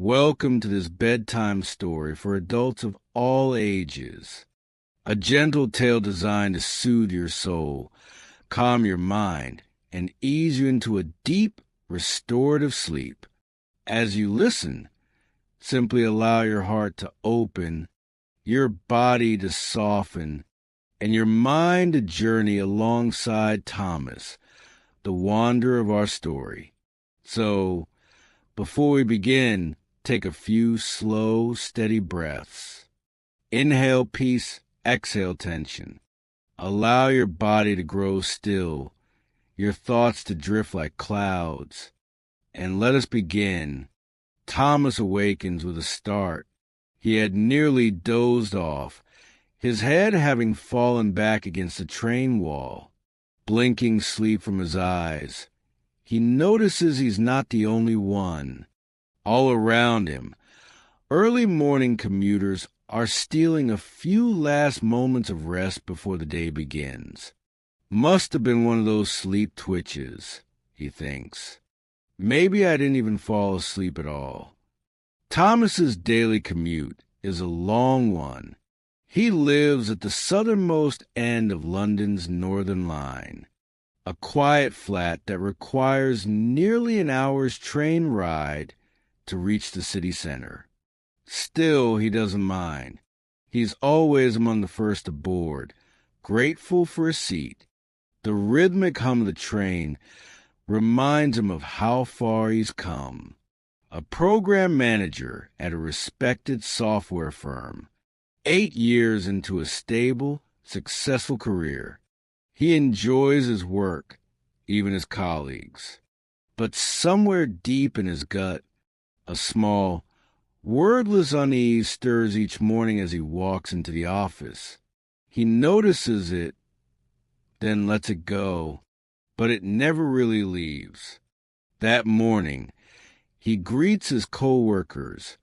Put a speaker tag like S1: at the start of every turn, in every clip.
S1: Welcome to this bedtime story for adults of all ages. A gentle tale designed to soothe your soul, calm your mind, and ease you into a deep, restorative sleep. As you listen, simply allow your heart to open, your body to soften, and your mind to journey alongside Thomas, the wanderer of our story. So, before we begin, take a few slow, steady breaths. Inhale peace, exhale tension. Allow your body to grow still, your thoughts to drift like clouds. And let us begin. Thomas awakens with a start. He had nearly dozed off, his head having fallen back against the train wall, blinking sleep from his eyes. He notices he's not the only one. All around him, early morning commuters are stealing a few last moments of rest before the day begins. Must have been one of those sleep twitches, he thinks. Maybe I didn't even fall asleep at all. Thomas's daily commute is a long one. He lives at the southernmost end of London's Northern Line, a quiet flat that requires nearly an hour's train ride to reach the city center. Still, he doesn't mind. He's always among the first aboard, grateful for a seat. The rhythmic hum of the train reminds him of how far he's come. A program manager at a respected software firm, 8 years into a stable, successful career. He enjoys his work, even his colleagues. But somewhere deep in his gut, a small, wordless unease stirs each morning as he walks into the office. He notices it, then lets it go, but it never really leaves. That morning, he greets his co-workers,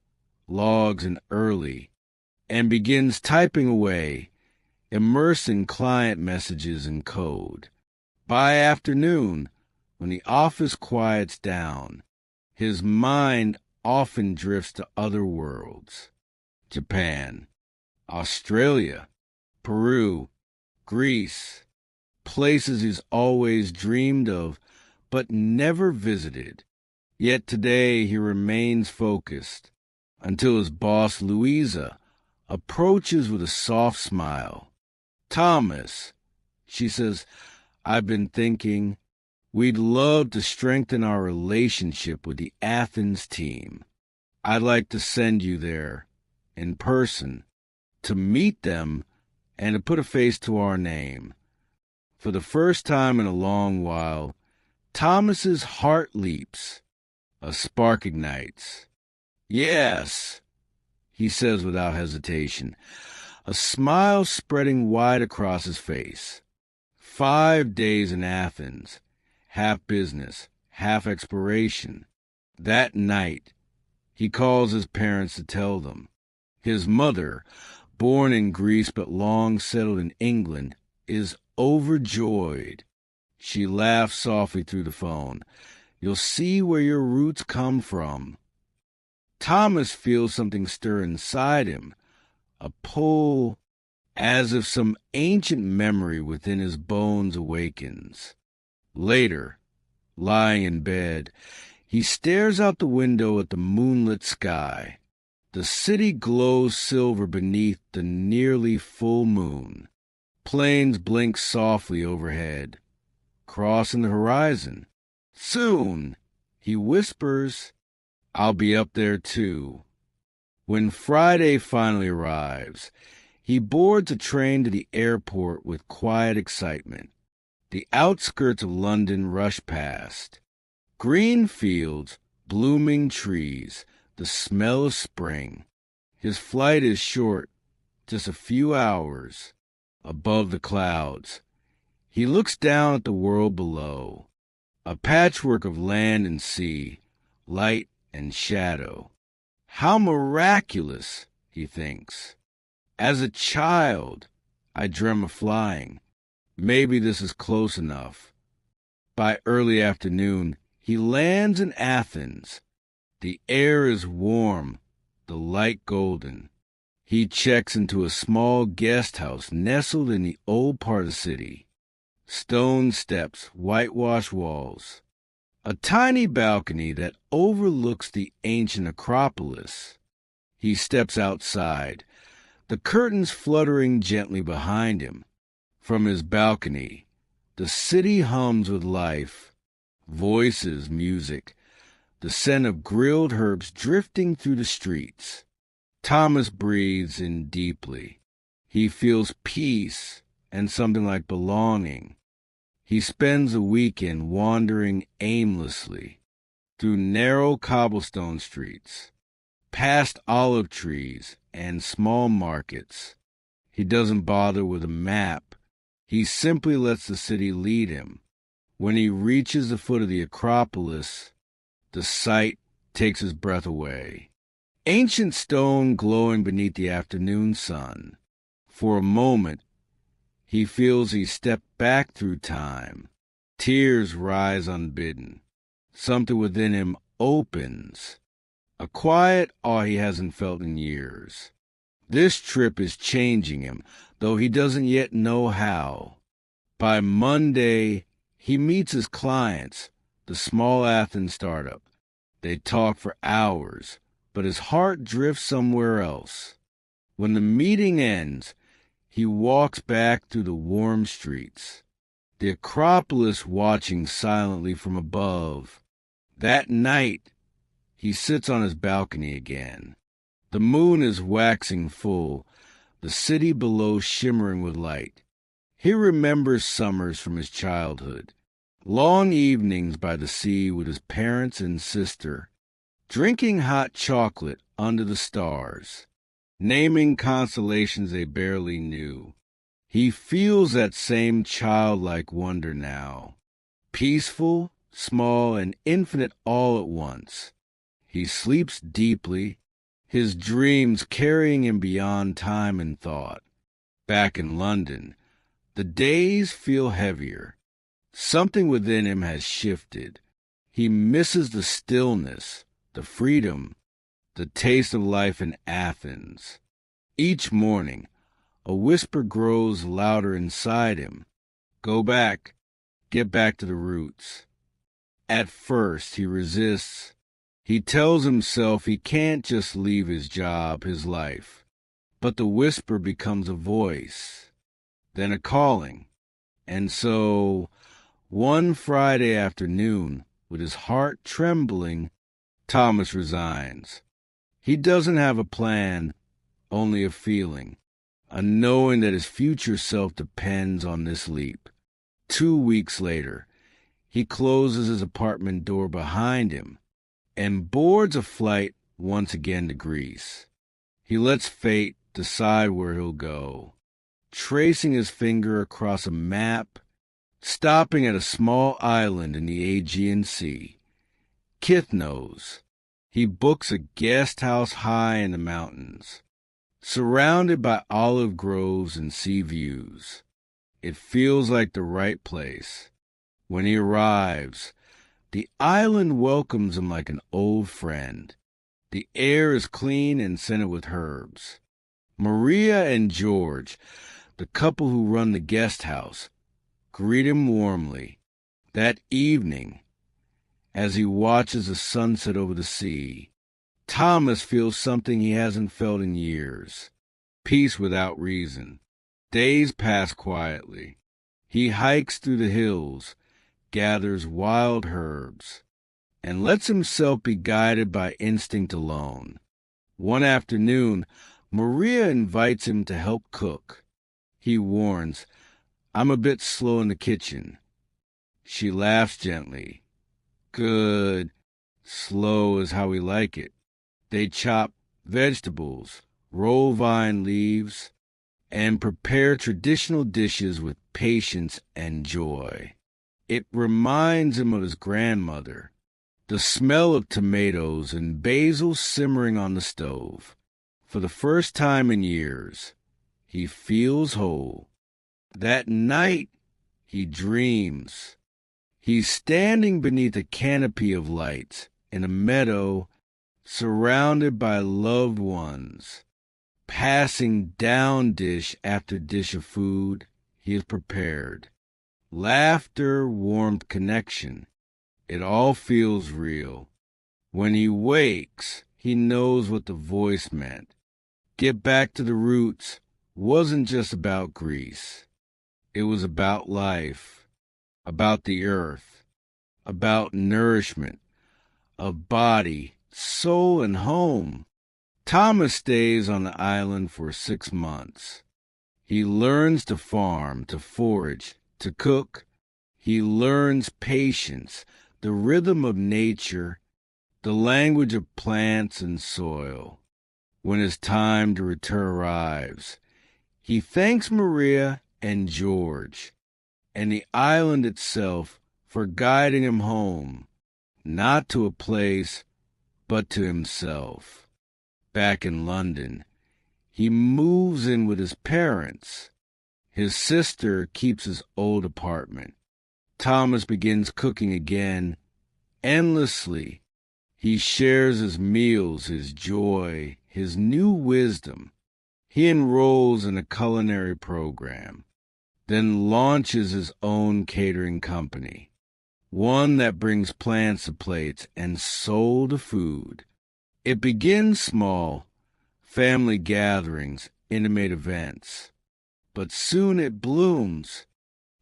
S1: logs in early, and begins typing away, immersing client messages in code. By afternoon, when the office quiets down, his mind often drifts to other worlds. Japan, Australia, Peru, Greece, places he's always dreamed of but never visited. Yet today he remains focused until his boss, Louisa, approaches with a soft smile. "Thomas," she says, "I've been thinking we'd love to strengthen our relationship with the Athens team. I'd like to send you there, in person, to meet them and to put a face to our name." For the first time in a long while, Thomas's heart leaps. A spark ignites. "Yes," he says without hesitation, a smile spreading wide across his face. 5 days in Athens, half business, half exploration. That night, he calls his parents to tell them. His mother, born in Greece but long settled in England, is overjoyed. She laughs softly through the phone. "You'll see where your roots come from." Thomas feels something stir inside him, a pull, as if some ancient memory within his bones awakens. Later, lying in bed, he stares out the window at the moonlit sky. The city glows silver beneath the nearly full moon. Planes blink softly overhead, crossing the horizon. "Soon," he whispers, "I'll be up there too." When Friday finally arrives, he boards a train to the airport with quiet excitement. The outskirts of London rush past. Green fields, blooming trees, the smell of spring. His flight is short, just a few hours. Above the clouds, he looks down at the world below. A patchwork of land and sea, light and shadow. How miraculous, he thinks. As a child, I dream of flying. Maybe this is close enough. By early afternoon, he lands in Athens. The air is warm, the light golden. He checks into a small guest house nestled in the old part of the city. Stone steps, whitewashed walls. A tiny balcony that overlooks the ancient Acropolis. He steps outside, the curtains fluttering gently behind him. From his balcony, the city hums with life. Voices, music, the scent of grilled herbs drifting through the streets. Thomas breathes in deeply. He feels peace and something like belonging. He spends a weekend wandering aimlessly through narrow cobblestone streets, past olive trees and small markets. He doesn't bother with a map. He simply lets the city lead him. When he reaches the foot of the Acropolis, the sight takes his breath away. Ancient stone glowing beneath the afternoon sun. For a moment, he feels he stepped back through time. Tears rise unbidden. Something within him opens. A quiet awe he hasn't felt in years. This trip is changing him, though he doesn't yet know how. By Monday, he meets his clients, the small Athens startup. They talk for hours, but his heart drifts somewhere else. When the meeting ends, he walks back through the warm streets, the Acropolis watching silently from above. That night, he sits on his balcony again. The moon is waxing full, the city below shimmering with light. He remembers summers from his childhood, long evenings by the sea with his parents and sister, drinking hot chocolate under the stars, naming constellations they barely knew. He feels that same childlike wonder now, peaceful, small, and infinite all at once. He sleeps deeply, his dreams carrying him beyond time and thought. Back in London, the days feel heavier. Something within him has shifted. He misses the stillness, the freedom, the taste of life in Athens. Each morning, a whisper grows louder inside him. Go back. Get back to the roots. At first, he resists. He tells himself he can't just leave his job, his life. But the whisper becomes a voice, then a calling. And so, one Friday afternoon, with his heart trembling, Thomas resigns. He doesn't have a plan, only a feeling, a knowing that his future self depends on this leap. 2 weeks later, he closes his apartment door behind him and boards a flight once again to Greece. He lets fate decide where he'll go, tracing his finger across a map, stopping at a small island in the Aegean Sea. Kithnos. He books a guest house high in the mountains, surrounded by olive groves and sea views. It feels like the right place. When he arrives, the island welcomes him like an old friend. The air is clean and scented with herbs. Maria and George, the couple who run the guest house, greet him warmly. That evening, as he watches the sunset over the sea, Thomas feels something he hasn't felt in years. Peace without reason. Days pass quietly. He hikes through the hills, gathers wild herbs, and lets himself be guided by instinct alone. One afternoon, Maria invites him to help cook. He warns, "I'm a bit slow in the kitchen." She laughs gently. "Good. Slow is how we like it." They chop vegetables, roll vine leaves, and prepare traditional dishes with patience and joy. It reminds him of his grandmother, the smell of tomatoes and basil simmering on the stove. For the first time in years, he feels whole. That night, he dreams. He's standing beneath a canopy of lights in a meadow surrounded by loved ones, passing down dish after dish of food he has prepared. Laughter, warmth, connection. It all feels real. When he wakes, he knows what the voice meant. Get back to the roots wasn't just about Greece. It was about life, about the earth, about nourishment of body, soul, and home. Thomas stays on the island for 6 months. He learns to farm, to forage, to cook. He learns patience, the rhythm of nature, the language of plants and soil. When his time to return arrives, he thanks Maria and George and the island itself for guiding him home, not to a place, but to himself. Back in London, he moves in with his parents. His sister keeps his old apartment. Thomas begins cooking again, endlessly. He shares his meals, his joy, his new wisdom. He enrolls in a culinary program, then launches his own catering company, one that brings plants to plates and soul to food. It begins small, family gatherings, intimate events, but soon it blooms.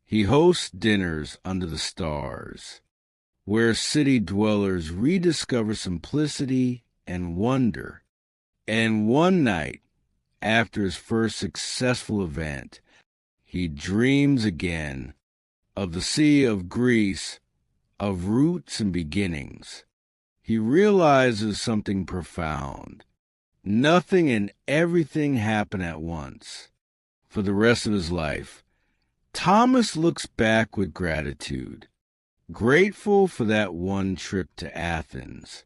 S1: He hosts dinners under the stars, where city dwellers rediscover simplicity and wonder. And one night, after his first successful event, he dreams again of the sea of Greece, of roots and beginnings. He realizes something profound. Nothing and everything happen at once. For the rest of his life, Thomas looks back with gratitude, grateful for that one trip to Athens,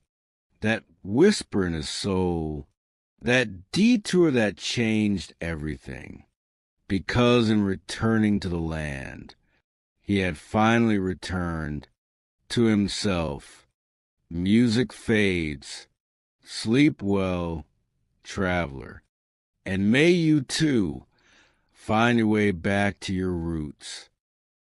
S1: that whisper in his soul, that detour that changed everything. Because in returning to the land, he had finally returned to himself. Music fades. Sleep well, traveler. And may you, too, find your way back to your roots.